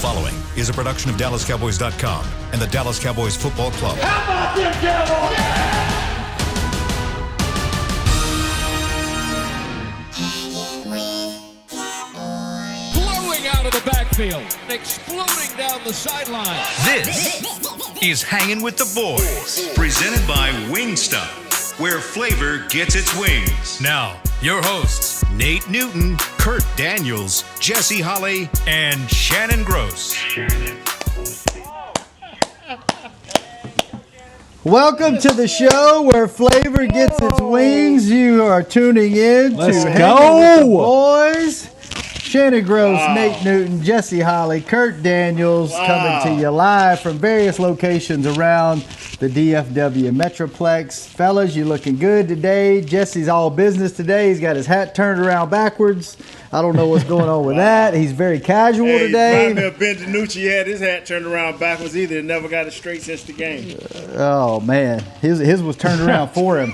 following is a production of DallasCowboys.com and the Dallas Cowboys Football Club. How about them Cowboys? Blowing out of the backfield, exploding down the sideline. This is Hangin' with the Boys, presented by Wingstop, where flavor gets its wings. Now, your hosts, Nate Newton, Kurt Daniels, Jesse Holley, and Shannon Gross. Welcome to the show where flavor gets its wings. You are tuning in to Hangin' with the Boys. Shannon Gross, Nate Newton, Jesse Holley, Kurt Daniels coming to you live from various locations around the DFW Metroplex. Fellas, you looking good today. Jesse's all business today. He's got his hat turned around backwards. I don't know what's going on with that. He's very casual today. Remind me of Ben DiNucci. Had his hat turned around backwards either. He never got it straight since the game. Oh, man. His was turned around for him.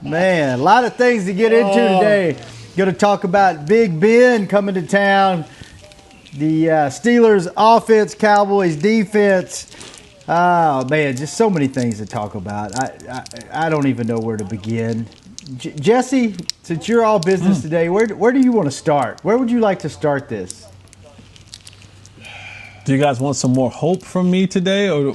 Man, a lot of things to get into today. Going to talk about Big Ben coming to town, the Steelers offense, Cowboys defense. Oh, man, just so many things to talk about. I don't even know where to begin. Jesse, since you're all business today, where do you want to start? Where would you like to start this? Do you guys want some more hope from me today? Or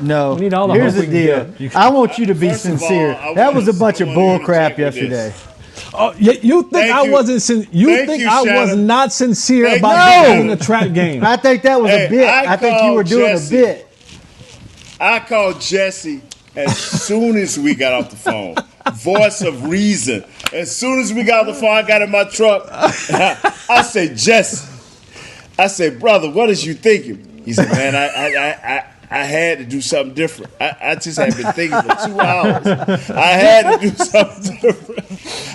No. We need all the Here's hope the we can deal. get. I want you to be First of all, sincere. I That want was a bunch of you to bull check crap with yesterday. this. Oh, you think Thank I you. wasn't? Thank think you, I was Shannon. not sincere Thank about you. being a trap game? I think that was a Hey, bit. I think you were doing Jesse. a bit. I called Jesse as soon as we got off the phone. Voice of reason. As soon as we got off the phone, I got in my truck. I said, Jesse. I said, brother, what is you thinking? He said, man, I had to do something different. I just had been thinking for 2 hours. I had to do something different.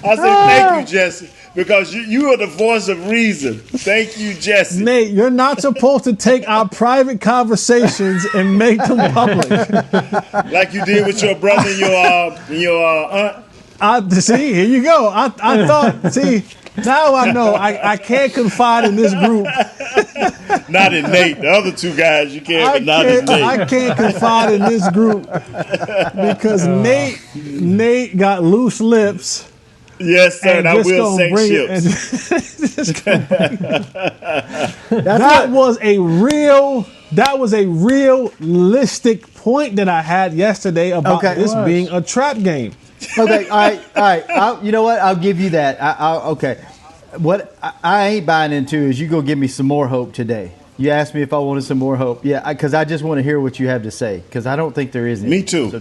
I said, thank you, Jesse, because you are the voice of reason. Thank you, Jesse. Nate, you're not supposed to take our private conversations and make them public. Like you did with your brother and your aunt. See, here you go. I thought, see, now I know I can't confide in this group. Not in Nate. The other two guys you can, but not in Nate. I can't confide in this group because Nate got loose lips. Yes, sir. And I just will gonna sink ships. That was a realistic point that I had yesterday about this being a trap game. Okay, all right. You know what? I'll give you that. Okay. What I ain't buying into is you go give me some more hope today. You asked me if I wanted some more hope. Yeah, because I just want to hear what you have to say because I don't think there is any. Me too. So,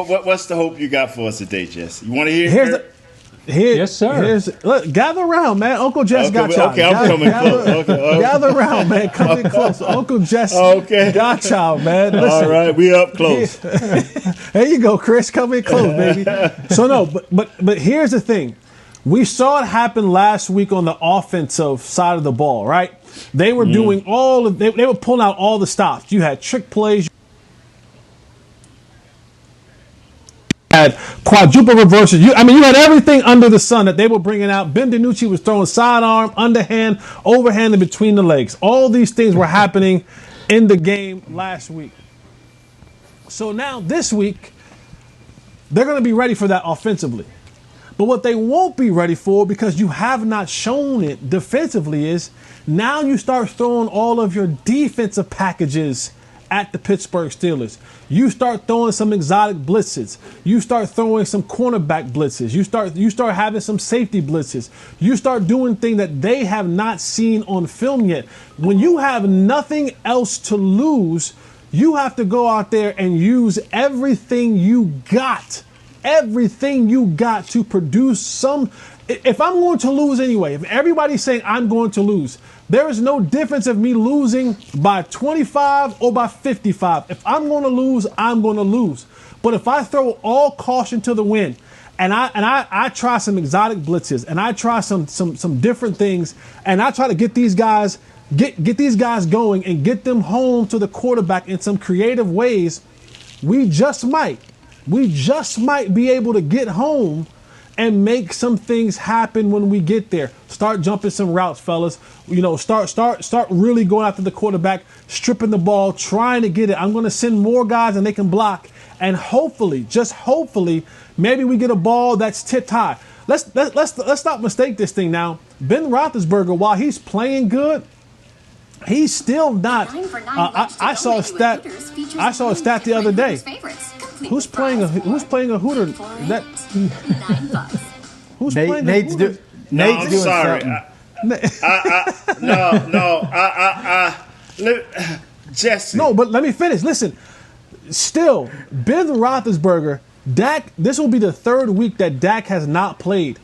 what's the hope you got for us today, Jesse? You want to hear? Yes, sir. Look, gather around, man. Uncle Jess got y'all. Okay, I'm coming close. Okay. Gather around, man. Come in close. Uncle Jess got y'all, man. Listen. All right, we up close. There you go, Chris. Come in close, baby. So no, but here's the thing. We saw it happen last week on the offensive side of the ball, right? They were doing they were pulling out all the stops. You had trick plays. Had quadruple reverses. You had everything under the sun that they were bringing out. Ben DiNucci was throwing sidearm, underhand, overhand, and between the legs. All these things were happening in the game last week. So now this week, they're going to be ready for that offensively. But what they won't be ready for, because you have not shown it defensively, is now you start throwing all of your defensive packages at the Pittsburgh Steelers. You start throwing some exotic blitzes. You start throwing some cornerback blitzes. You start having some safety blitzes. You start doing things that they have not seen on film yet. When you have nothing else to lose, you have to go out there and use everything you got. Everything you got to produce some. If I'm going to lose anyway, if everybody's saying I'm going to lose, there is no difference of me losing by 25 or by 55. If I'm going to lose, I'm going to lose. But if I throw all caution to the wind and I try some exotic blitzes and I try some different things and I try to get these guys going and get them home to the quarterback in some creative ways, we just might be able to get home and make some things happen when we get there. Start jumping some routes, fellas. Start really going after the quarterback, stripping the ball, trying to get it. I'm going to send more guys and they can block. And hopefully, just hopefully, maybe we get a ball that's tipped high. Let's not mistake this thing now. Ben Roethlisberger, while he's playing good, he's still not. I saw a stat. I saw a stat the other day. Who's playing a Hooter? Who's playing a Hooter? Nate's doing sorry. Jesse. No, but let me finish. Listen, still, Ben Roethlisberger, Dak. This will be the third week that Dak has not played.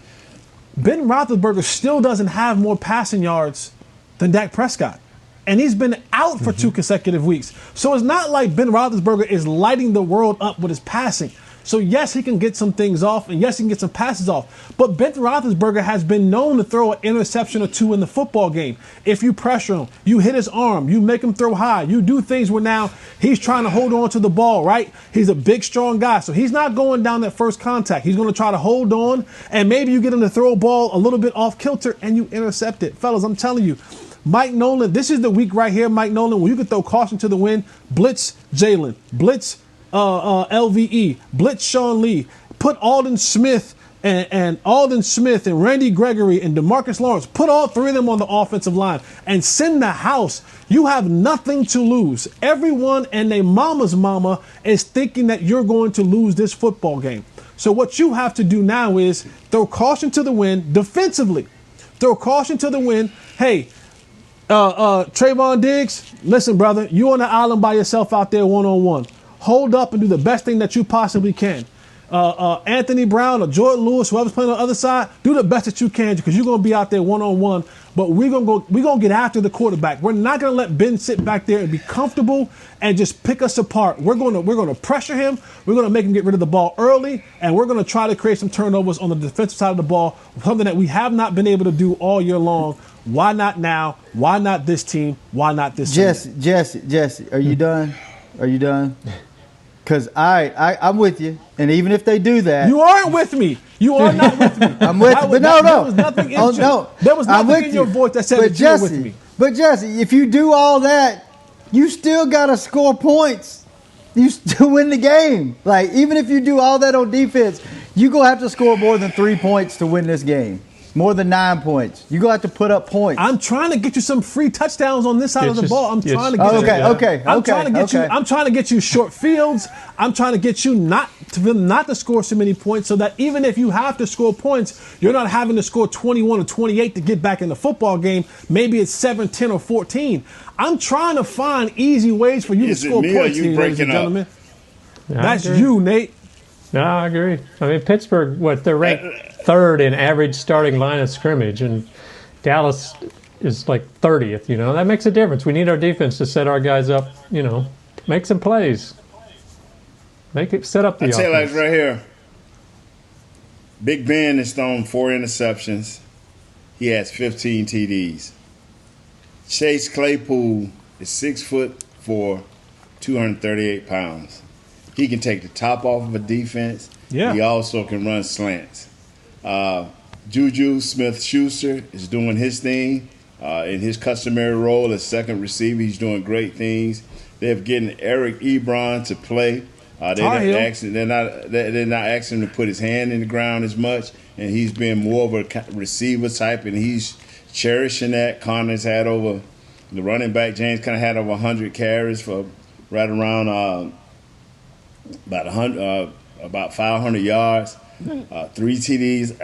Ben Roethlisberger still doesn't have more passing yards than Dak Prescott. And he's been out for 2 consecutive weeks. So it's not like Ben Roethlisberger is lighting the world up with his passing. So yes, he can get some things off, and yes, he can get some passes off. But Ben Roethlisberger has been known to throw an interception or 2 in the football game. If you pressure him, you hit his arm, you make him throw high, you do things where now he's trying to hold on to the ball, right? He's a big, strong guy, so he's not going down that first contact. He's going to try to hold on, and maybe you get him to throw a ball a little bit off kilter, and you intercept it. Fellas, I'm telling you, Mike Nolan, this is the week right here, Mike Nolan, where you can throw caution to the wind, blitz Jalen, blitz LVE, blitz Sean Lee, put Alden Smith and Randy Gregory and DeMarcus Lawrence, put all 3 of them on the offensive line and send the house. You have nothing to lose. Everyone and their mama's mama is thinking that you're going to lose this football game. So what you have to do now is throw caution to the wind defensively. Throw caution to the wind. Hey, Trayvon Diggs, listen, brother, you on the island by yourself out there one-on-one. Hold up and do the best thing that you possibly can. Anthony Brown or Jordan Lewis, whoever's playing on the other side, do the best that you can because you're going to be out there one-on-one. But we're gonna get after the quarterback. We're not going to let Ben sit back there and be comfortable and just pick us apart. We're going to pressure him. We're going to make him get rid of the ball early, and we're going to try to create some turnovers on the defensive side of the ball, something that we have not been able to do all year long. Why not now? Why not this team? Why not this team? Jesse, are you done? Are you done? Because I'm with you. And even if they do that. You aren't with me. You are not with me. I'm with you. But no. There was nothing in your voice that said that you were with me. But Jesse, if you do all that, you still got to score points. You still win the game. Like, even if you do all that on defense, you're going to have to score more than 3 points to win this game. More than 9 points. You're going to have to put up points. I'm trying to get you some free touchdowns on this side of the ball. I'm trying to get you short fields. I'm trying to get you not to score so many points so that even if you have to score points, you're not having to score 21 or 28 to get back in the football game. Maybe it's 7, 10, or 14. I'm trying to find easy ways for you to score points, ladies and gentlemen. That's you, Nate. No, I agree. I mean, Pittsburgh, they're ranked 3rd in average starting line of scrimmage, and Dallas is like 30th. That makes a difference. We need our defense to set our guys up. Make some plays. Set up the offense. I tell you, like right here, Big Ben has thrown 4 interceptions. He has 15 TDs. Chase Claypool is 6'4", 238 pounds. He can take the top off of a defense. Yeah. He also can run slants. Juju Smith-Schuster is doing his thing in his customary role as second receiver. He's doing great things. They're getting Eric Ebron to play. They're not asking him to put his hand in the ground as much, and he's been more of a receiver type, and he's cherishing that. Connor's had over the running back. James kind of had over 100 carries for right around about 500 yards, 3 TDs.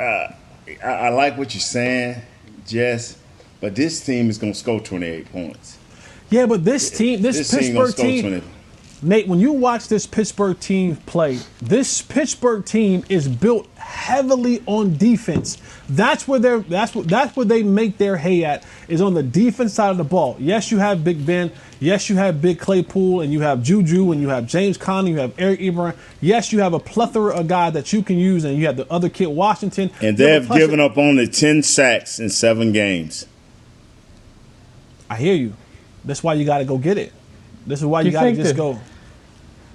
I like what you're saying, Jess, but this team is going to score 28 points. Yeah, but this Pittsburgh team, Nate, when you watch this Pittsburgh team play, this Pittsburgh team is built heavily on defense. That's where they make their hay at, is on the defense side of the ball. Yes, you have Big Ben. Yes, you have Big Claypool, and you have Juju, and you have James Conner, you have Eric Ebron. Yes, you have a plethora of guys that you can use, and you have the other kid, Washington. And they've given up only 10 sacks in 7 games. I hear you. That's why you got to go get it. This is why you got to just go.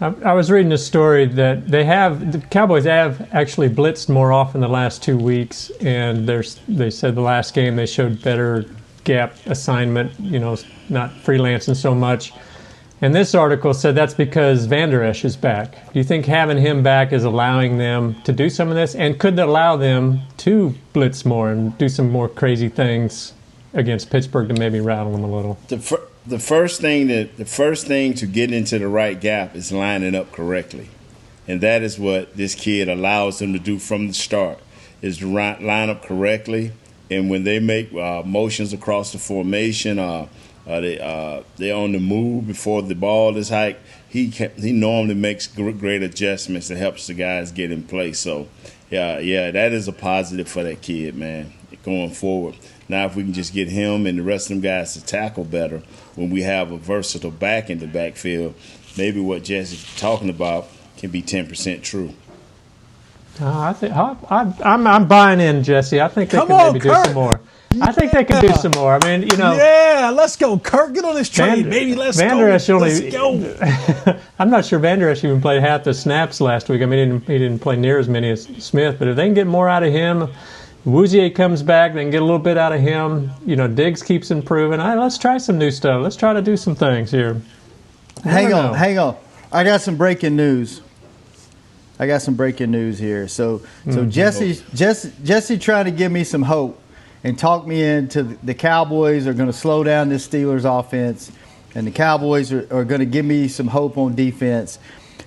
I was reading a story that the Cowboys have actually blitzed more often the last 2 weeks, and they said the last game they showed better gap assignment, not freelancing so much. And this article said that's because Van Der Esch is back. Do you think having him back is allowing them to do some of this, and could it allow them to blitz more and do some more crazy things against Pittsburgh to maybe rattle them a little? The first thing to get into the right gap is lining up correctly, and that is what this kid allows them to do from the start, is to line up correctly. And when they make motions across the formation, they're on the move before the ball is hiked, he normally makes great adjustments that helps the guys get in place. So yeah, that is a positive for that kid, man, going forward. Now, if we can just get him and the rest of them guys to tackle better when we have a versatile back in the backfield, maybe what Jesse's talking about can be 10% true. I'm buying in, Jesse. I think they can maybe do some more. I think they can do some more. I mean, Yeah, let's go, Kirk. Get on this train, baby. Let's go. I'm not sure Van Der Esch even played half the snaps last week. I mean, he didn't play near as many as Smith. But if they can get more out of him, Wouzier comes back, they can get a little bit out of him. Diggs keeps improving. Let's try some new stuff. Let's try to do some things here. Hang on. I got some breaking news. Here. So Jesse trying to give me some hope and talk me into the Cowboys are going to slow down this Steelers offense, and the Cowboys are going to give me some hope on defense.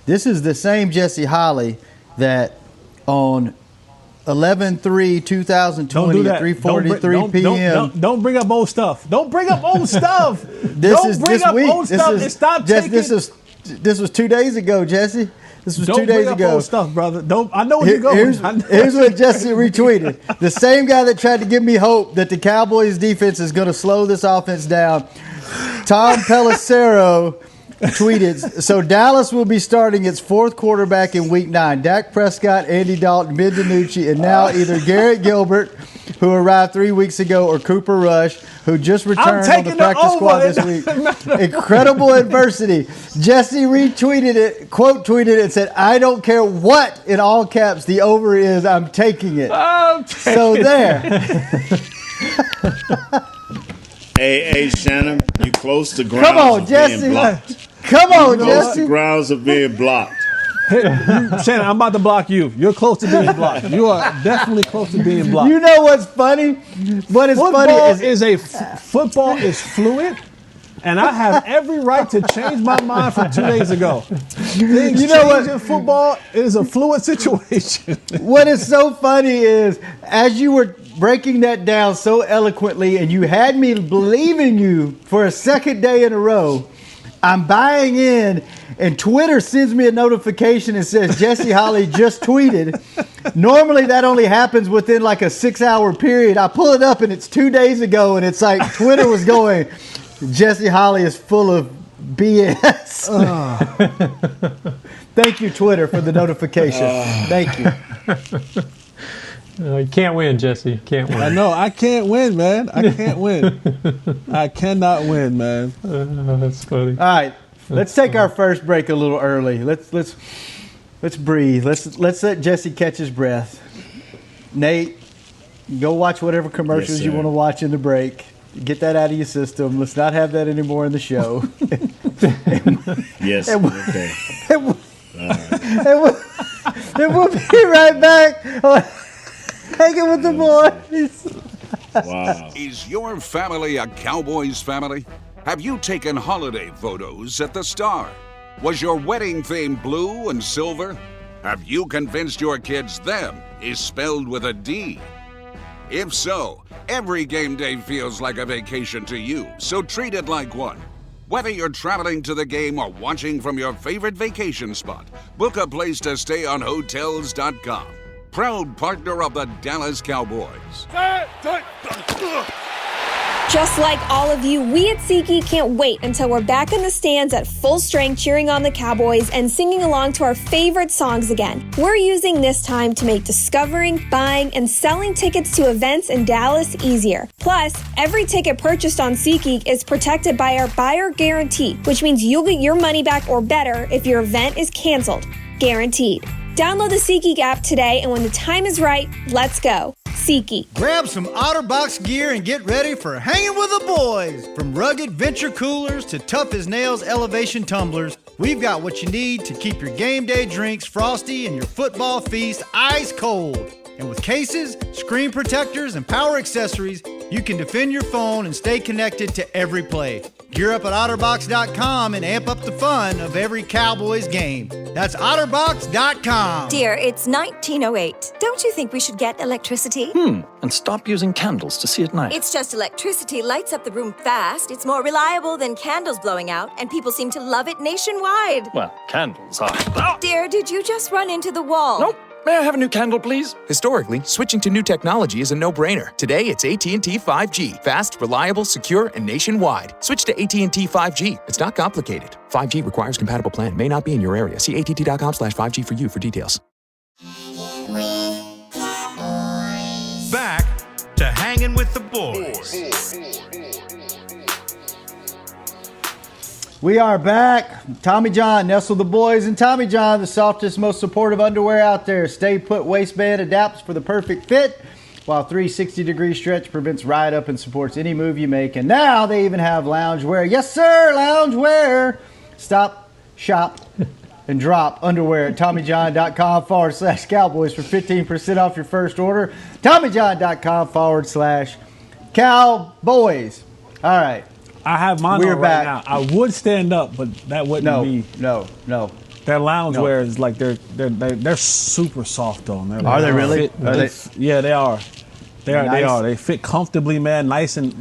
This is the same Jesse Holly that on 11/3/2020 at 3:43 p.m. Don't bring up old stuff. Don't bring up old stuff. This Stop taking. This was 2 days ago, Jesse. This was Don't 2 days bring ago. Up old stuff, brother. I know where you're going. Here's what Jesse retweeted. The same guy that tried to give me hope that the Cowboys defense is going to slow this offense down. Tom Pelissero tweeted, so Dallas will be starting its fourth quarterback in Week 9. Dak Prescott, Andy Dalton, Ben DiNucci, and now either Garrett Gilbert, who arrived 3 weeks ago, or Cooper Rush, who just returned on the practice squad this week. Incredible adversity. Jesse retweeted it, quote tweeted it, and said, I don't care what, in all caps, the over is, I'm taking it. So there. Hey, Shannon, you close to grounds Come on, of Jesse. being blocked. Come on, Close Jesse. to grounds of being blocked. Shannon, I'm about to block you. You're close to being blocked. You are definitely close to being blocked. You know what's funny? What is funny football is fluid, and I have every right to change my mind from 2 days ago. Things change in football is a fluid situation. What is so funny is, as you were breaking that down so eloquently, and you had me believing you for a second day in a row, I'm buying in, and Twitter sends me a notification and says, Jesse Holly just tweeted. Normally that only happens within like a 6-hour period. I pull it up and it's 2 days ago, and it's like Twitter was going, Jesse Holly is full of BS. Thank you, Twitter, for the notification. Thank you. You can't win, Jesse. Can't win. I know. I can't win, man. I can't win. I cannot win, man. That's funny. All right, let's take our first break a little early. Let's breathe. Let's let Jesse catch his breath. Nate, go watch whatever commercials you want to watch in the break. Get that out of your system. Let's not have that anymore in the show. Yes. Okay. And we'll be right back. Hanging with the boys. Wow. Is your family a Cowboys family? Have you taken holiday photos at the Star? Was your wedding theme blue and silver? Have you convinced your kids them is spelled with a D? If so, every game day feels like a vacation to you, so treat it like one. Whether you're traveling to the game or watching from your favorite vacation spot, book a place to stay on Hotels.com. Proud partner of the Dallas Cowboys. Just like all of you, we at SeatGeek can't wait until we're back in the stands at full strength cheering on the Cowboys and singing along to our favorite songs again. We're using this time to make discovering, buying, and selling tickets to events in Dallas easier. Plus, every ticket purchased on SeatGeek is protected by our buyer guarantee, which means you'll get your money back or better if your event is canceled. Guaranteed. Download the SeatGeek app today, and when the time is right, let's go. SeatGeek. Grab some OtterBox gear and get ready for Hanging with the Boys. From rugged venture coolers to tough as nails elevation tumblers, we've got what you need to keep your game day drinks frosty and your football feast ice cold. And with cases, screen protectors, and power accessories, you can defend your phone and stay connected to every play. Gear up at OtterBox.com and amp up the fun of every Cowboys game. That's OtterBox.com. Dear, it's 1908. Don't you think we should get electricity? And stop using candles to see at night. It's just electricity lights up the room fast. It's more reliable than candles blowing out, and people seem to love it nationwide. Well, candles are... Dear, did you just run into the wall? Nope. May I have a new candle, please? Historically, switching to new technology is a no-brainer. Today, it's AT&T 5G. Fast, reliable, secure, and nationwide. Switch to AT&T 5G. It's not complicated. 5G requires compatible plan. May not be in your area. See att.com/5G for you for details. Back to Hanging with the Boys. We are back. Tommy John, Nestle the Boys, and Tommy John, the softest, most supportive underwear out there. Stay put waistband adapts for the perfect fit, while 360-degree stretch prevents ride up and supports any move you make. And now they even have loungewear. Yes, sir, loungewear. Stop, shop, and drop underwear at TommyJohn.com/Cowboys for 15% off your first order. TommyJohn.com/Cowboys. All right. I have mine We're on right back. now. I would stand up, but that wouldn't be. No. Their loungewear is like they're super soft though. Are they really? Yeah, they are. They are. They fit comfortably, man. Nice and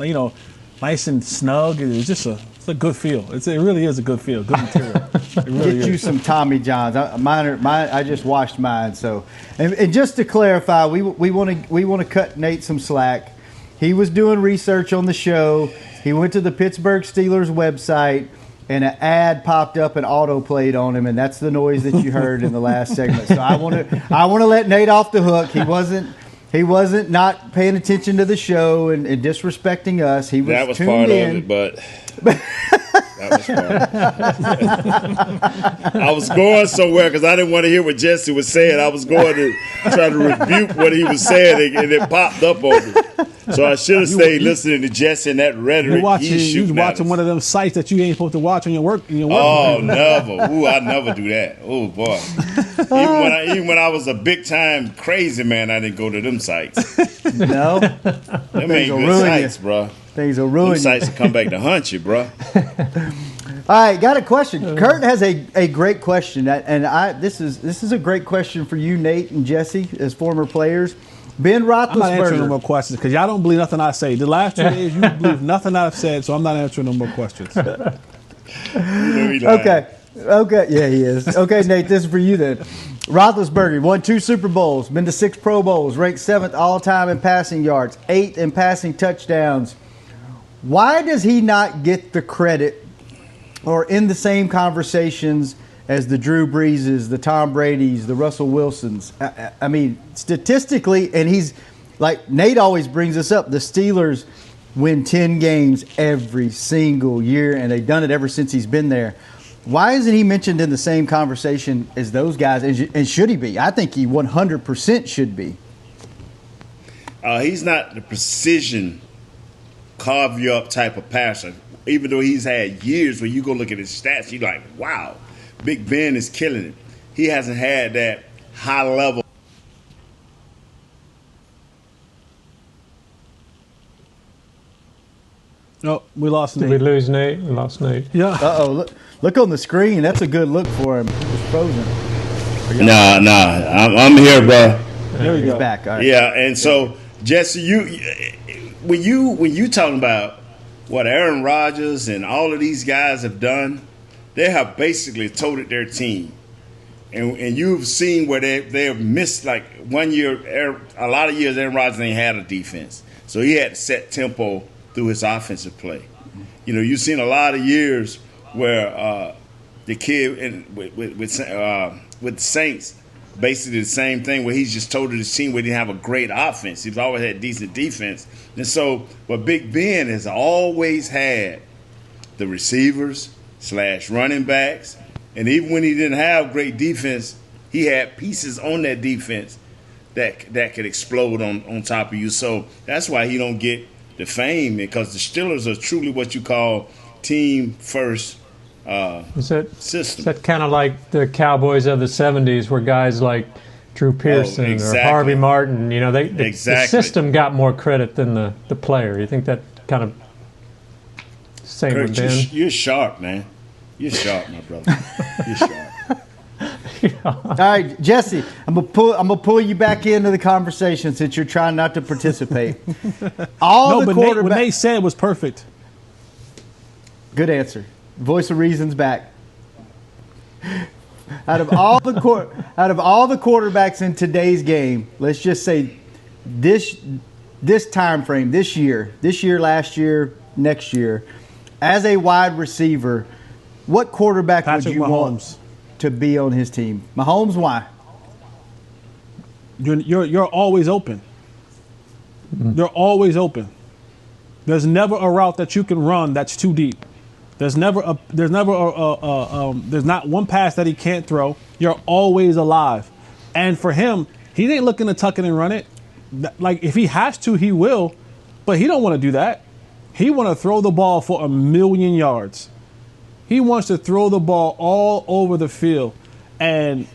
nice and snug. It's just it's a good feel. It really is a good feel. Good material. It really Get you some Tommy Johns. Mine. I just washed mine. So, and just to clarify, we want to cut Nate some slack. He was doing research on the show. He went to the Pittsburgh Steelers website, and an ad popped up and auto-played on him, and that's the noise that you heard in the last segment. So I want to let Nate off the hook. He wasn't not paying attention to the show and disrespecting us. He was that was tuned part in. of it, but that was part. I was going somewhere because I didn't want to hear what Jesse was saying. I was going to try to rebuke what he was saying, and it popped up on me. So I should have stayed listening to Jesse and that rhetoric. You watching one of them sites that you ain't supposed to watch on your work. Oh, never. Ooh, I never do that. Oh boy. Even when I was a big time crazy man, I didn't go to them sites. No, them ain't good sites, bro. Things will ruin them sites will come back to hunt you, bro. All right, got a question. Kurt has a great question, and this is a great question for you, Nate and Jesse, as former players. Ben Roethlisberger. I'm not answering no more questions because y'all don't believe nothing I say. The last 2 days, you believe nothing I've said, so I'm not answering no more questions. Okay. Yeah, he is. Okay, Nate, this is for you then. Roethlisberger won 2 Super Bowls, been to 6 Pro Bowls, ranked 7th all-time in passing yards, 8th in passing touchdowns. Why does he not get the credit or in the same conversations as the Drew Breeses, the Tom Bradys, the Russell Wilsons? I mean, statistically, and he's like Nate always brings us up, the Steelers win 10 games every single year, and they've done it ever since he's been there. Why isn't he mentioned in the same conversation as those guys, and should he be? I think he 100% should be. He's not the precision, carve you up type of passer. Even though he's had years where you go look at his stats, you're like, wow, Big Ben is killing it. He hasn't had that high level. No, we lost Nate. Did we lose Nate? We lost Nate. Yeah. Uh-oh, look on the screen. That's a good look for him. It's frozen. Nah, I'm here, bro. There we go. He's back. All right. Yeah, and so Jesse, when you talking about what Aaron Rodgers and all of these guys have done, they have basically toted their team, and you've seen where they have missed. Like 1 year, a lot of years Aaron Rodgers ain't had a defense, so he had to set tempo through his offensive play. You know, you've seen a lot of years where the kid with the Saints, basically the same thing, where he's just told his team where he didn't have a great offense. He's always had decent defense. And so, but Big Ben has always had the receivers / running backs, and even when he didn't have great defense, he had pieces on that defense that could explode on top of you. So that's why he don't get the fame, because the Steelers are truly what you call team first system. Is that kind of like the Cowboys of the 70s, where guys like Drew Pearson or Harvey Martin, the system got more credit than the player? You think that kind of same Kurt, with Ben? you're sharp, man. You're sharp, my brother. You're sharp. All right, Jesse, I'm gonna pull you back into the conversation since you're trying not to participate. What Nate said was perfect. Good answer. Voice of reason's back. Out of all the quarterbacks in today's game, let's just say this time frame, this year, last year, next year, as a wide receiver, what quarterback would you want to be on his team? Mahomes, why? You're always open. You're always open. There's never a route that you can run that's too deep. There's not one pass that he can't throw. You're always alive. And for him, he ain't looking to tuck it and run it. Like, if he has to, he will, but he don't want to do that. He want to throw the ball for 1,000,000 yards. He wants to throw the ball all over the field. And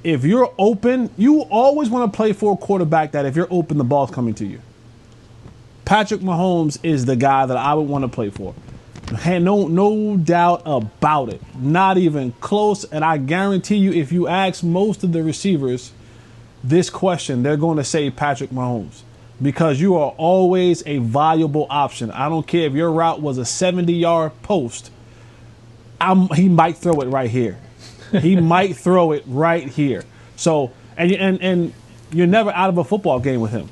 if you're open, you always want to play for a quarterback that if you're open, the ball's coming to you. Patrick Mahomes is the guy that I would want to play for. No doubt about it. Not even close. And I guarantee you, if you ask most of the receivers this question, they're going to say Patrick Mahomes, because you are always a valuable option. I don't care if your route was a 70-yard post. He might throw it right here. He might throw it right here. So, and you're never out of a football game with him.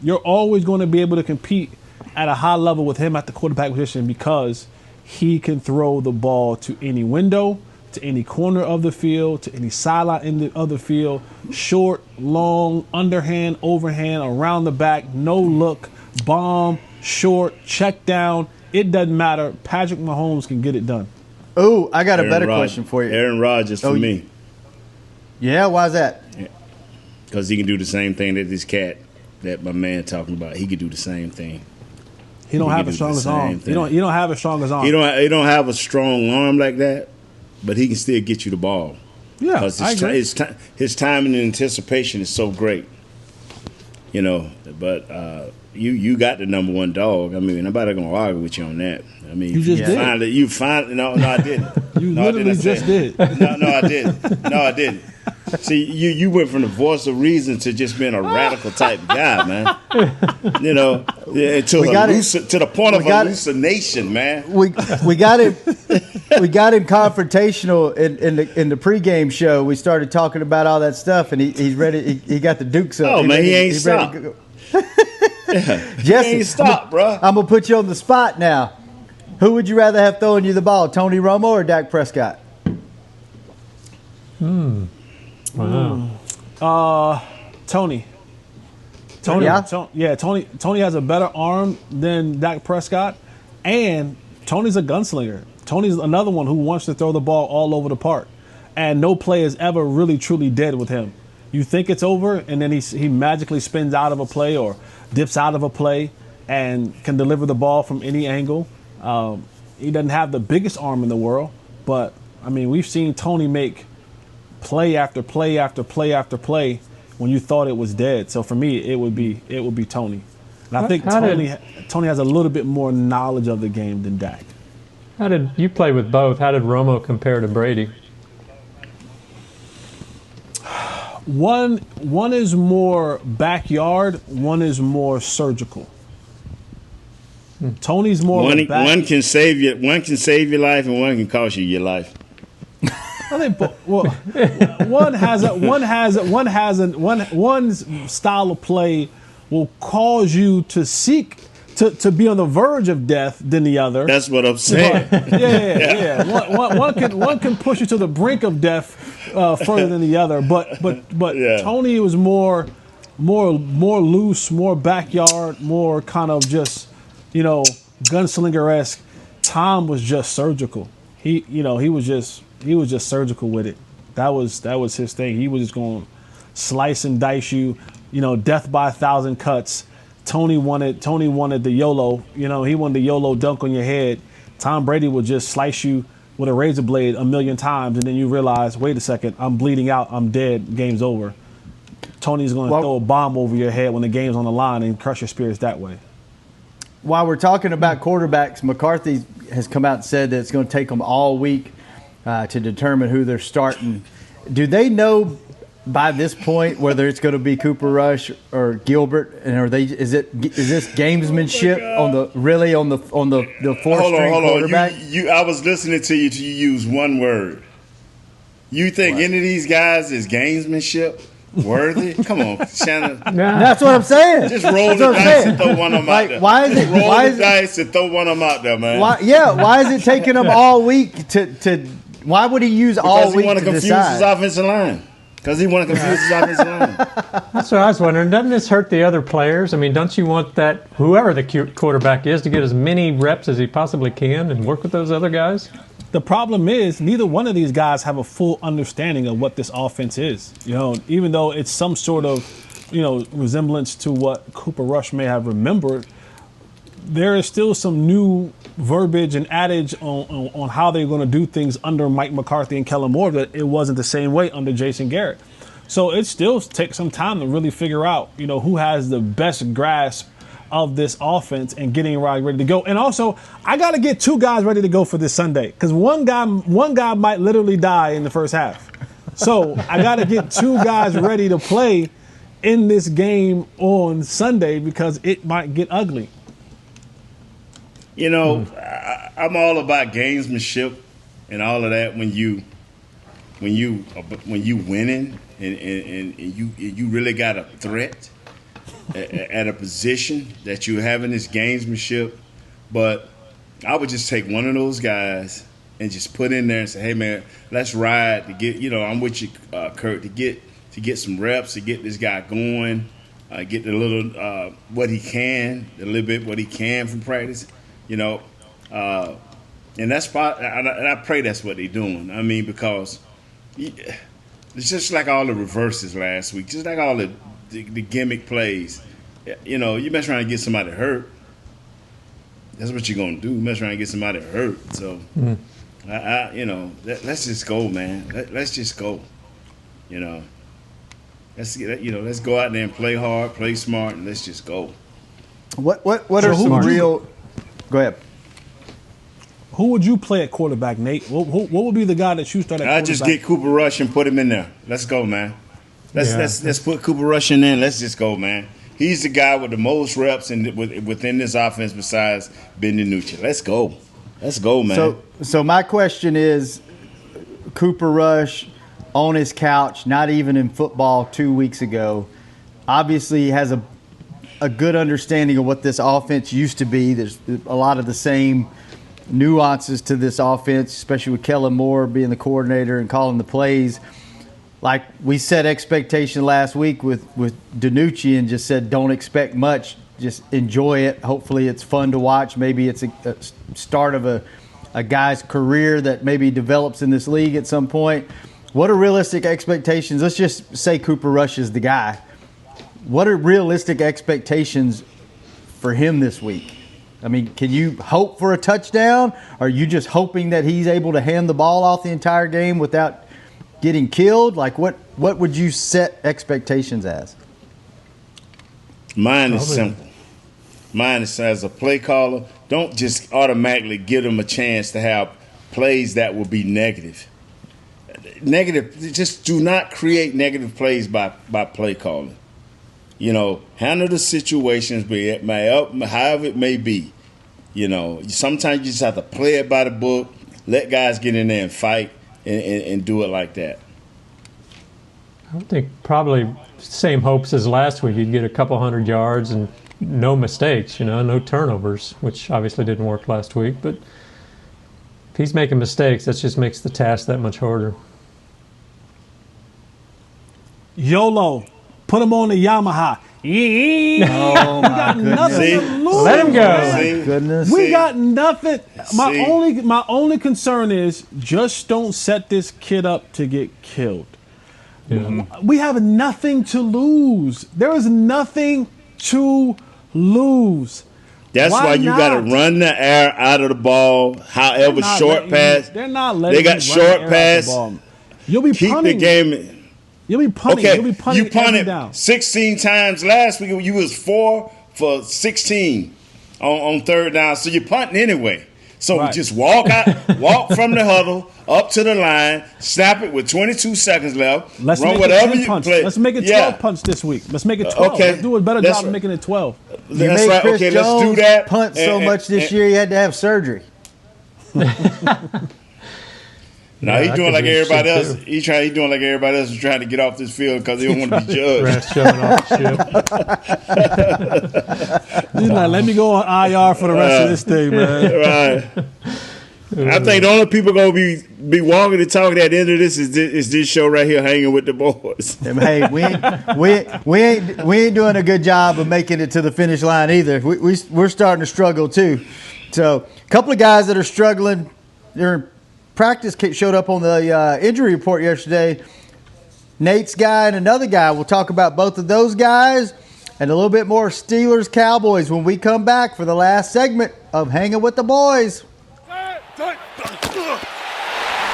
You're always going to be able to compete at a high level with him at the quarterback position, because he can throw the ball to any window, to any corner of the field, to any sideline in the other field, short, long, underhand, overhand, around the back, no look, bomb, short, check down. It doesn't matter. Patrick Mahomes can get it done. Oh, I got a better question for you. Aaron Rodgers for me. Yeah, why is that? Because he can do the same thing that this cat that my man talking about. He could do the same thing. He don't have a strongest arm. You don't have a strongest arm. He don't have a strong arm like that, but he can still get you the ball. Yeah, because his timing and anticipation is so great. But you got the number one dog. I mean, nobody gonna argue with you on that. I mean, you just did. No, I didn't. You literally just did. No, I didn't. No, I didn't. See, you went from the voice of reason to just being a radical type guy, man. To the point of hallucination, man. We got him confrontational in the pregame show. We started talking about all that stuff, and he's ready. He got the Dukes up. Oh, man, he ain't stopped. Jesse, he ain't stopped, bro. I'm gonna put you on the spot now. Who would you rather have throwing you the ball, Tony Romo or Dak Prescott? Wow. Tony. Yeah? Tony has a better arm than Dak Prescott, and Tony's a gunslinger. Tony's another one who wants to throw the ball all over the park, and no play is ever really truly dead with him. You think it's over, and then he magically spins out of a play or dips out of a play and can deliver the ball from any angle. He doesn't have the biggest arm in the world, but I mean, we've seen Tony make play after play after play after play when you thought it was dead. So for me, it would be Tony. And I think Tony has a little bit more knowledge of the game than Dak. How did you play with both? How did Romo compare to Brady? One is more backyard, one is more surgical. Tony's more one can save your life, and one can cost you your life. I think one's style of play will cause you to seek to be on the verge of death than the other. That's what I'm saying. Yeah. One can push you to the brink of death further than the other. But Tony was more loose, more backyard, more kind of just, gunslinger-esque. Tom was just surgical. He was just surgical with it. That was his thing. He was just going to slice and dice you, death by 1,000 cuts. Tony wanted the YOLO. He wanted the YOLO dunk on your head. Tom Brady would just slice you with a razor blade 1,000,000 times, and then you realize, wait a second, I'm bleeding out, I'm dead, game's over. Tony's going to throw a bomb over your head when the game's on the line and crush your spirits that way. While we're talking about quarterbacks, McCarthy has come out and said that it's going to take them all week to determine who they're starting. Do they know by this point whether it's going to be Cooper Rush or Gilbert? And is this gamesmanship on the fourth-string quarterback? I was listening to you use one word. You think any of these guys is gamesmanship worthy? Come on, Shannon. That's what I'm saying. Just roll the dice and throw one of them out there. Why is it? Roll the dice and throw one of them out there, man. Why is it taking him all week to? Why would he use all week to decide? Because he want to confuse his offensive line. Because he want to confuse his offensive line. That's what I was wondering. Doesn't this hurt the other players? I mean, don't you want that whoever the quarterback is to get as many reps as he possibly can and work with those other guys? The problem is neither one of these guys have a full understanding of what this offense is. Even though it's some sort of, resemblance to what Cooper Rush may have remembered, there is still some new verbiage and adage on how they're going to do things under Mike McCarthy and Kellen Moore that it wasn't the same way under Jason Garrett. So it still takes some time to really figure out, who has the best grasp of this offense and getting ready to go. And also, I got to get two guys ready to go for this Sunday because one guy might literally die in the first half. So I got to get two guys ready to play in this game on Sunday because it might get ugly. I'm all about gamesmanship and all of that when you winning and you really got a threat at a position that you having this gamesmanship. But I would just take one of those guys and just put in there and say, hey man, let's ride to get, I'm with you, Kurt, to get some reps, to get this guy going, get a little what he can from practice, and that's probably, and I pray that's what they're doing. I mean, because it's just like all the reverses last week, just like all the gimmick plays. You mess around and get somebody hurt. That's what you're gonna do. Mess around and get somebody hurt. So, let's just go, man. Let's just go. Let's go out there and play hard, play smart, and let's just go. What are some real? Go ahead. Who would you play at quarterback, Nate? What would be the guy that you start at quarterback? I'd just get Cooper Rush and put him in there. Let's go, man. Let's put Cooper Rush in there and let's just go, man. He's the guy with the most reps within this offense besides Ben DiNucci. Let's go. Let's go, man. So my question is, Cooper Rush on his couch, not even in football 2 weeks ago, obviously he has a good understanding of what this offense used to be. There's a lot of the same nuances to this offense, especially with Kellen Moore being the coordinator and calling the plays. Like we set expectation last week with DiNucci and just said don't expect much, just enjoy it. Hopefully it's fun to watch. Maybe it's a start of a guy's career that maybe develops in this league at some point. What are realistic expectations? Let's just say Cooper Rush is the guy. What are realistic expectations for him this week? I mean, can you hope for a touchdown? Or are you just hoping that he's able to hand the ball off the entire game without getting killed? Like, what would you set expectations as? Mine is simple. Mine is, as a play caller, don't just automatically give them a chance to have plays that will be negative. Just do not create negative plays by play calling. Handle the situations, however it may be. Sometimes you just have to play it by the book, let guys get in there and fight, and do it like that. I think probably same hopes as last week. You'd get a couple hundred yards and no mistakes, no turnovers, which obviously didn't work last week. But if he's making mistakes, that just makes the task that much harder. YOLO. Put him on the Yamaha. Oh my goodness! Let him go. Oh my goodness! We got nothing. My only concern is just don't set this kid up to get killed. Yeah. We have nothing to lose. There is nothing to lose. That's why you got to run the air out of the ball. However, short pass. They're not letting. They got short pass. You'll be keep punting. the game. You'll be punting. Okay, You'll be punting you punted down. 16 times last week. You was 4 for 16 on third down. So you're punting anyway. So just walk from the huddle up to the line, snap it with 22 seconds left. Let's run make whatever it 10 you punts. play. Let's make it 12 punts this week. Let's make it 12. Okay. Let's do a better That's job of making it 12. That's right. Chris Okay, Jones let's do that. Punt so much this year, he had to have surgery. No, he's doing like everybody else. He's doing like everybody else is trying to get off this field because he don't want to be judged. Showing off shit. He's like, let me go on IR for the rest of this thing, man. Right. I think the only people gonna be walking and talking at the end of this is this show right here, Hanging with the Boys. Hey, we ain't doing a good job of making it to the finish line either. We're starting to struggle too. So a couple of guys that are struggling. Their practice showed up on the injury report yesterday. Nate's guy and another guy. We'll talk about both of those guys and a little bit more Steelers Cowboys when we come back for the last segment of Hanging with the Boys.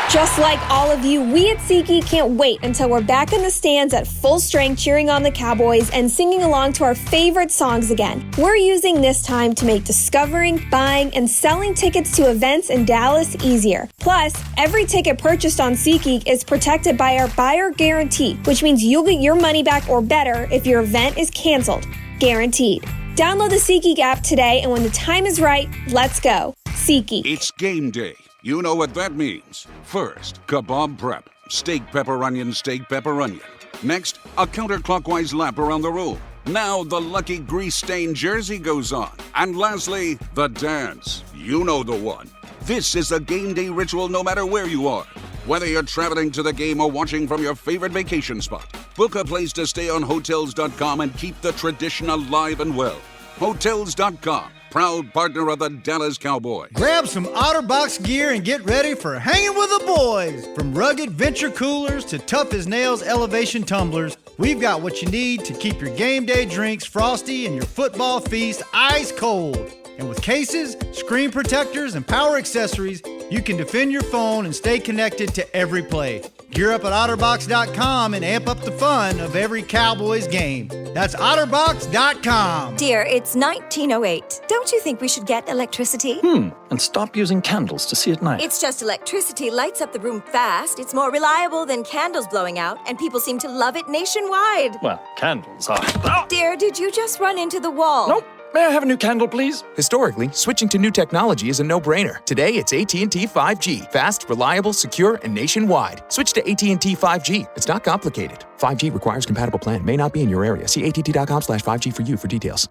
Just like all of you, we at SeatGeek can't wait until we're back in the stands at full strength cheering on the Cowboys and singing along to our favorite songs again. We're using this time to make discovering, buying, and selling tickets to events in Dallas easier. Plus, every ticket purchased on SeatGeek is protected by our buyer guarantee, which means you'll get your money back or better if your event is canceled. Guaranteed. Download the SeatGeek app today, and when the time is right, let's go. SeatGeek. It's game day. You know what that means. First, kebab prep. Steak, pepper, onion, steak, pepper, onion. Next, a counterclockwise lap around the room. Now the lucky grease-stained jersey goes on. And lastly, the dance. You know the one. This is a game day ritual no matter where you are. Whether you're traveling to the game or watching from your favorite vacation spot, book a place to stay on Hotels.com and keep the tradition alive and well. Hotels.com. Proud partner of the Dallas Cowboys. Grab some OtterBox gear and get ready for Hanging with the Boys. From rugged venture coolers to tough as nails elevation tumblers, we've got what you need to keep your game day drinks frosty and your football feast ice cold. And with cases, screen protectors, and power accessories, you can defend your phone and stay connected to every play. Gear up at OtterBox.com and amp up the fun of every Cowboys game. That's OtterBox.com. Dear, it's 1908. Don't you think we should get electricity? And stop using candles to see at night. It's just electricity lights up the room fast. It's more reliable than candles blowing out, and people seem to love it nationwide. Well, candles are... Dear, did you just run into the wall? Nope. May I have a new candle, please? Historically, switching to new technology is a no-brainer. Today, it's AT&T 5G. Fast, reliable, secure, and nationwide. Switch to AT&T 5G. It's not complicated. 5G requires compatible plan. May not be in your area. See att.com/5G for you for details.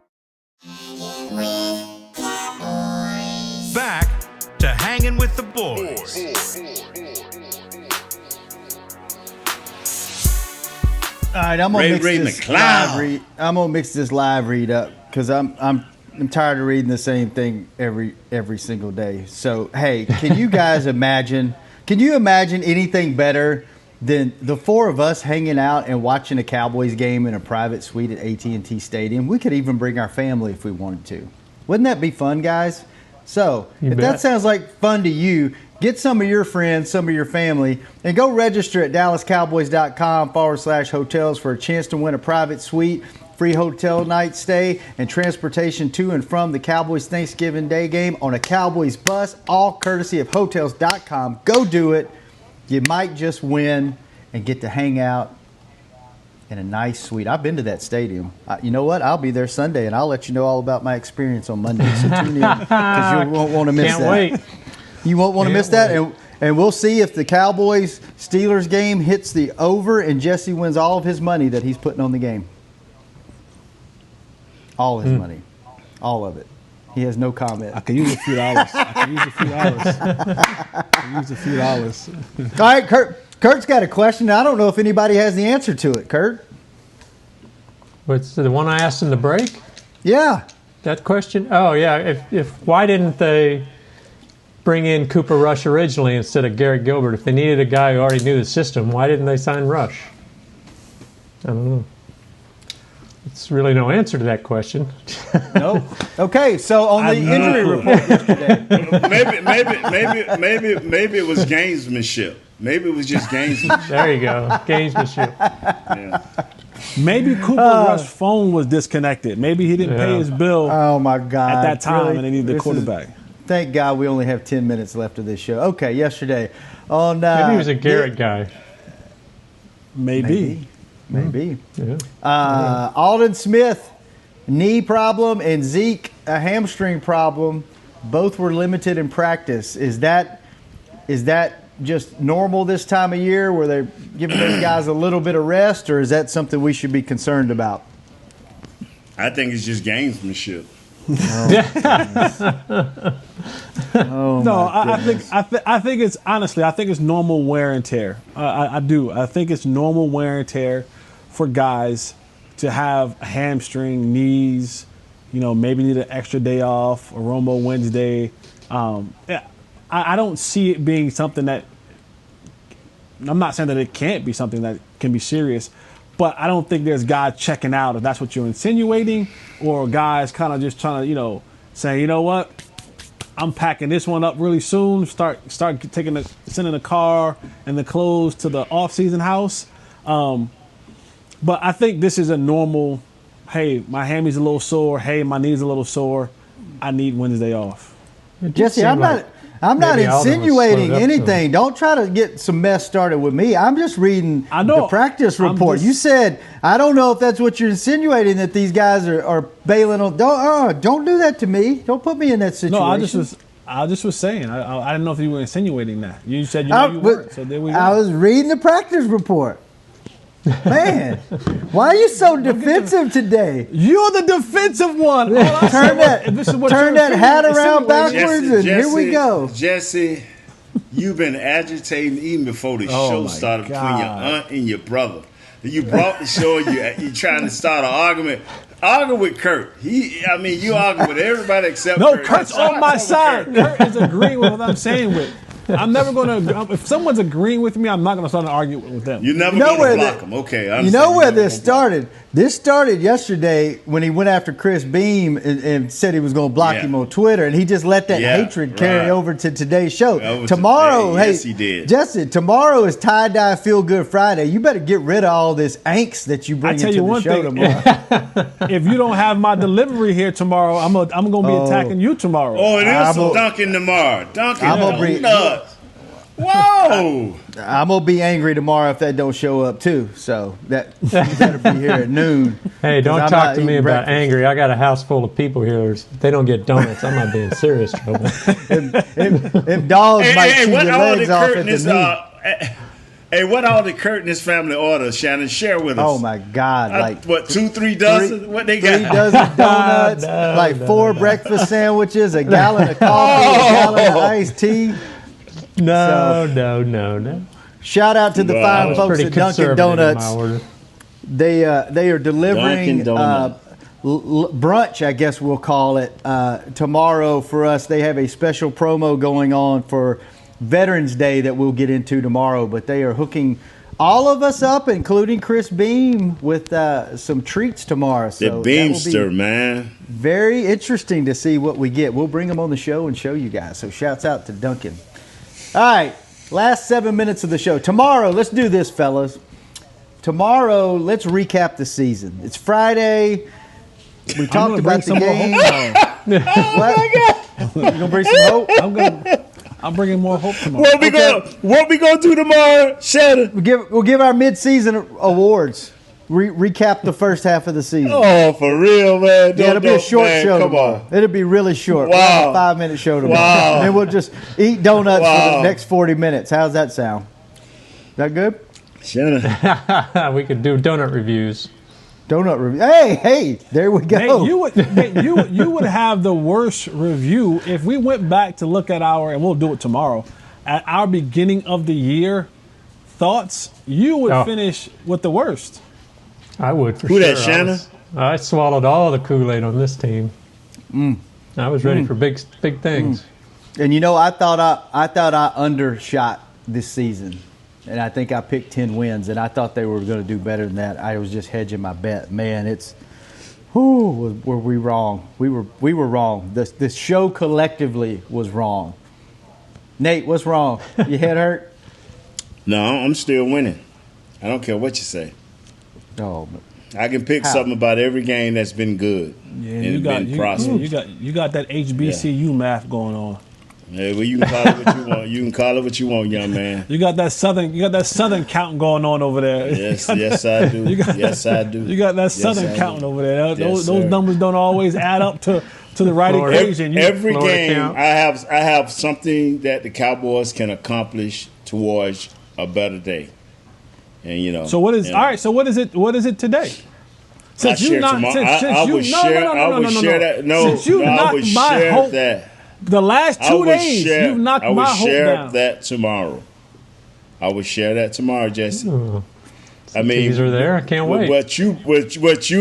Back to Hanging with the Boys. All right, I'm gonna Ray mix this live read up because I'm tired of reading the same thing every single day. So hey, can you guys imagine? Can you imagine anything better than the four of us hanging out and watching a Cowboys game in a private suite at AT&T Stadium? We could even bring our family if we wanted to. Wouldn't that be fun, guys? So if that sounds like fun to you, get some of your friends, some of your family, and go register at DallasCowboys.com/hotels for a chance to win a private suite, free hotel night stay, and transportation to and from the Cowboys Thanksgiving Day game on a Cowboys bus, all courtesy of Hotels.com. Go do it. You might just win and get to hang out in a nice suite. I've been to that stadium. You know what? I'll be there Sunday, and I'll let you know all about my experience on Monday. So tune in because you won't want to miss that. Can't wait. You won't want to miss that. And we'll see if the Cowboys-Steelers game hits the over and Jesse wins all of his money that he's putting on the game. All his money. All of it. He has no comment. I could use a few dollars. All right, Kurt's got a question. I don't know if anybody has the answer to it. Kurt? What's the one I asked in the break? Yeah. That question? Oh, yeah. If why didn't they bring in Cooper Rush originally instead of Garrett Gilbert? If they needed a guy who already knew the system, why didn't they sign Rush? I don't know. It's really no answer to that question. No. Okay, so on the injury report yesterday. Maybe it was gamesmanship. Maybe it was just gamesmanship. There you go. Gamesmanship. Yeah. Maybe Cooper Rush's phone was disconnected. Maybe he didn't pay his bill Oh, my God. at that time, Really? and they needed the This quarterback. Thank God we only have 10 minutes left of this show. Okay, yesterday. On, Maybe he was a Garrett guy. Maybe. Yeah. Alden Smith, knee problem, and Zeke, a hamstring problem. Both were limited in practice. Is that just normal this time of year where they're giving those guys a little bit of rest, or is that something we should be concerned about? I think it's just gamesmanship. Oh, No, my I think it's honestly, I think it's normal wear and tear. I do. I think it's normal wear and tear for guys to have a hamstring, knees, maybe need an extra day off, a Romo Wednesday. I don't see it being something that, I'm not saying that it can't be something that can be serious, but I don't think there's guys checking out if that's what you're insinuating, or guys kind of just trying to, saying, you know what, I'm packing this one up really soon, start sending the car and the clothes to the off-season house. But I think this is a normal, hey, my hammies a little sore, hey, my knee's a little sore, I need Wednesday off. Jesse, I'm not insinuating anything. Don't try to get some mess started with me. I'm just reading the practice report. You said, I don't know if that's what you're insinuating, that these guys are bailing on. Don't do that to me. Don't put me in that situation. No, I just was saying. I didn't know if you were insinuating that. You said you weren't. So there we go. I was reading the practice report. Man, why are you so defensive today? You're the defensive one. Turn that hat around backwards, and here we go. Jesse, you've been agitating even before the show started between your aunt and your brother. You brought the show, you're trying to start an argument. Argue with Kurt. You argue with everybody except Kurt. No, Kurt's on my side. Kurt is agreeing with what I'm saying with. I'm never going to, if someone's agreeing with me, I'm not going to start an argument with them. You're never going to block them. Okay. You know where this started? This started yesterday when he went after Chris Beam and said he was going to block him on Twitter, and he just let that hatred carry over to today's show. Tomorrow, yes, he did. Jesse, tomorrow is Tie-Dye Feel Good Friday. You better get rid of all this angst that you bring into the show tomorrow. If you don't have my delivery here tomorrow, I'm going to be attacking you tomorrow. Oh, it is some Dunkin' tomorrow. Dunkin' Donuts. Whoa! I'm gonna be angry tomorrow if that don't show up too. So that you better be here at noon. Hey, don't talk to me about angry. I got a house full of people here. If they don't get donuts, I might be in serious trouble. if dogs might chew your legs off at the knee. Hey, what all did Kurt and his family order, Shannon? Share with us. Oh, my God. 2-3 dozen? What they got? 3 dozen donuts, 4 breakfast sandwiches, a gallon of coffee, a gallon of iced tea. No. Shout out to the fine folks at Dunkin' Donuts. They are delivering brunch, I guess we'll call it, tomorrow for us. They have a special promo going on for Veterans Day that we'll get into tomorrow, but they are hooking all of us up, including Chris Beam, with some treats tomorrow. So the Beamster, man. Very interesting to see what we get. We'll bring them on the show and show you guys. So shouts out to Duncan. All right, last 7 minutes of the show. Tomorrow, let's do this, fellas. Tomorrow, let's recap the season. It's Friday. We talked about the game. Oh, my God. You going to bring some hope? I'm bringing more hope tomorrow. What we gonna do tomorrow, Shannon? We'll give our mid-season awards. Recap the first half of the season. Oh, for real, man. It'll be a short show tomorrow. It'll be really short. Wow. We'll have a 5-minute show tomorrow. Wow. And then we'll just eat donuts for the next 40 minutes. How's that sound? That good? Shannon. We could do donut reviews. Donut review. Hey, there we go. Nate, you would have the worst review if we went back to look at and we'll do it tomorrow, at our beginning of the year thoughts. You would finish with the worst. I would for Who sure. that, Shannon? I swallowed all the Kool-Aid on this team. I was ready for big things. And I thought I undershot this season. And I think I picked 10 wins, and I thought they were going to do better than that. I was just hedging my bet. Man, were we wrong? We were wrong. The show collectively was wrong. Nate, what's wrong? Your head hurt? No, I'm still winning. I don't care what you say. Oh, I can pick something about every game that's been good and you got that HBCU math going on. Yeah, well, you can call it what you want. You can call it what you want, young man. You got that southern counting going on over there. Yes, I do. Yes, I do. You got that southern counting over there. Those numbers don't always add up to the right equation. Every game, I have something that the Cowboys can accomplish towards a better day, and So what is all right? So what is it? What is it today? Since you knocked my hope. The last 2 days, you've knocked my hope down. I will share that tomorrow. I will share that tomorrow, Jesse. I mean, keys are there. I can't wait. What you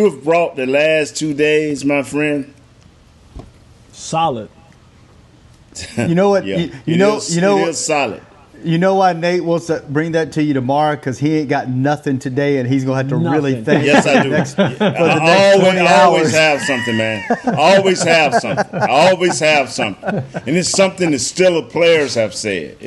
have brought the last 2 days, my friend. Solid. You know what? Yeah. You know It is solid. You know why Nate wants to bring that to you tomorrow? Because he ain't got nothing today, and he's going to have to really think. Yes, I do. I always have something, man. I always have something. And it's something the Steelers players have said.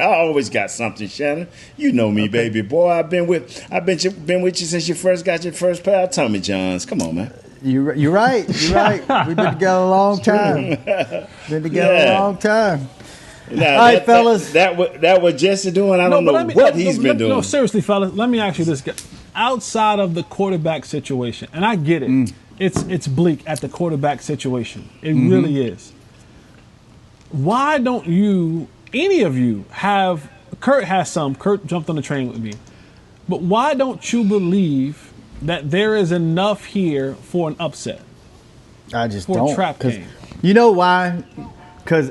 I always got something, Shannon. You know me, baby boy. I've been with you since you first got your first pair of Tommy Johns. Come on, man. You're right. We've been together a long time. A long time. Now, all right, fellas. That what Jesse doing? I don't know what he's been doing. No, seriously, fellas. Let me ask you this: outside of the quarterback situation, and I get it, it's bleak at the quarterback situation. It really is. Why don't any of you have? Kurt has some. Kurt jumped on the train with me, but why don't you believe that there is enough here for an upset? I just for don't. A trap game. You know why? Because.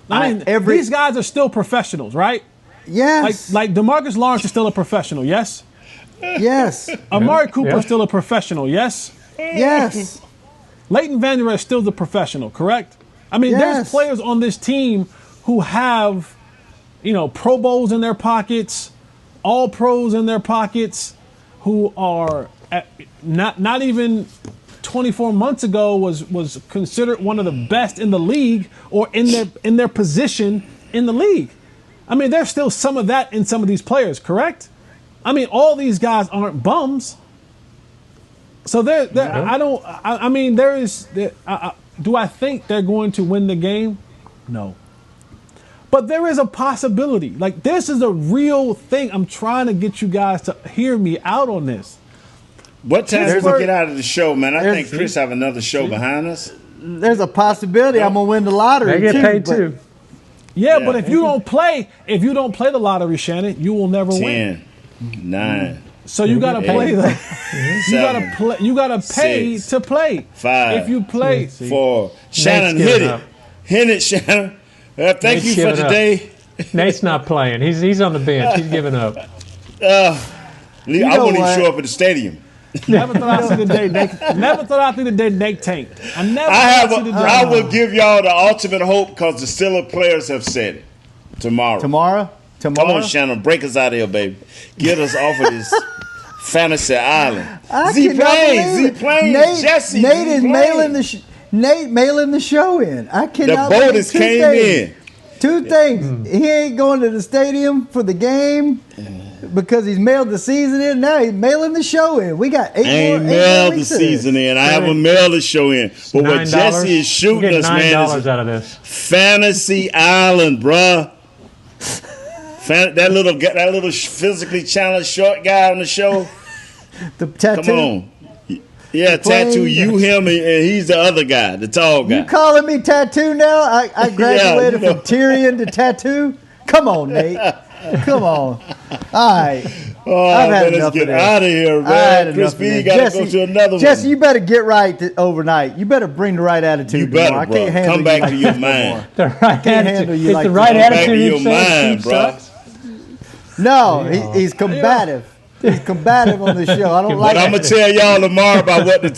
These guys are still professionals, right? Yes. Like DeMarcus Lawrence is still a professional, yes? Yes. Amari Cooper is still a professional, yes? Yes. Leighton Vander Esch is still the professional, correct? I mean, there's players on this team who have, Pro Bowls in their pockets, all pros in their pockets, who are not even 24 months ago was considered one of the best in the league or in their position in the league. I mean, there's still some of that in some of these players, correct? I mean, all these guys aren't bums. So do I think they're going to win the game? No. But there is a possibility. Like, this is a real thing. I'm trying to get you guys to hear me out on this. What time did we get out of the show, man? I think Chris have another show behind us. There's a possibility I'm gonna win the lottery. They get paid too. Yeah, but if you don't play the lottery, Shannon, you will never win. 10, 9. So you gotta play you gotta pay to play. 5. If you play 4. Shannon, hit it, Shannon. Thank you for today. Nate's not playing. He's on the bench. He's giving up. I wouldn't even show up at the stadium. Never thought I'd see the day Nate tanked. I will give y'all the ultimate hope because the Steelers players have said it. Tomorrow? Come on, Shannon, break us out of here, baby. Get us off of this fantasy island. Z-Plane, Jesse. Nate is mailing the show in. I cannot. The bonus came in. Two things. He ain't going to the stadium for the game because he's mailed the season in. Now he's mailing the show in. We got 8 more weeks. I ain't mailed the season in. I haven't mailed the show in. But what Jesse is shooting us, man, is out of this fantasy island, bruh. That little physically challenged short guy on the show. The tattoo. Come on. Yeah, tattoo. You, him, and he's the other guy, the tall guy. You calling me tattoo now? I graduated from Tyrion to tattoo. Come on, Nate. Come on. All right. I've had let's enough get of this. out of here, I had man. enough Chris of B, this. you got to go to another Jesse, one. you better get right overnight. You better bring the right attitude You better, tomorrow. I bro. can't handle Come back you to like your this no mind. more. The right Can't handle attitude. you It's like the this. right Come back to attitude. your He's saying the mind, team bro. sucks. No, he's combative. He's combative on the show. I don't like But I'm it. gonna tell y'all tomorrow about what the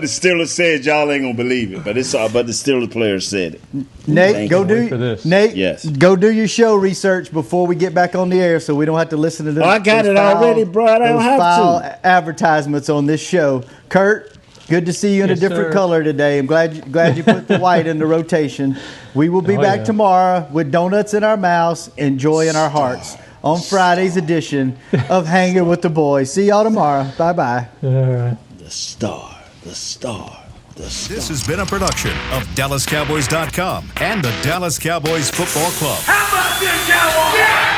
Steelers said. Y'all ain't gonna believe it, but it's all. But the Steelers players said it. Nate, Thank go you. do Nate. Yes. Go do your show research before we get back on the air, so we don't have to listen to them. I got it already, bro. I don't have to. Advertisements on this show. Kurt, good to see you in a different color today. I'm glad you put the white in the rotation. We will be back tomorrow with donuts in our mouths and joy in our hearts on Friday's edition of Hanging with the Boys. See y'all tomorrow. Bye-bye. All right. The star. This has been a production of DallasCowboys.com and the Dallas Cowboys Football Club. How about this, Cowboys? Yeah!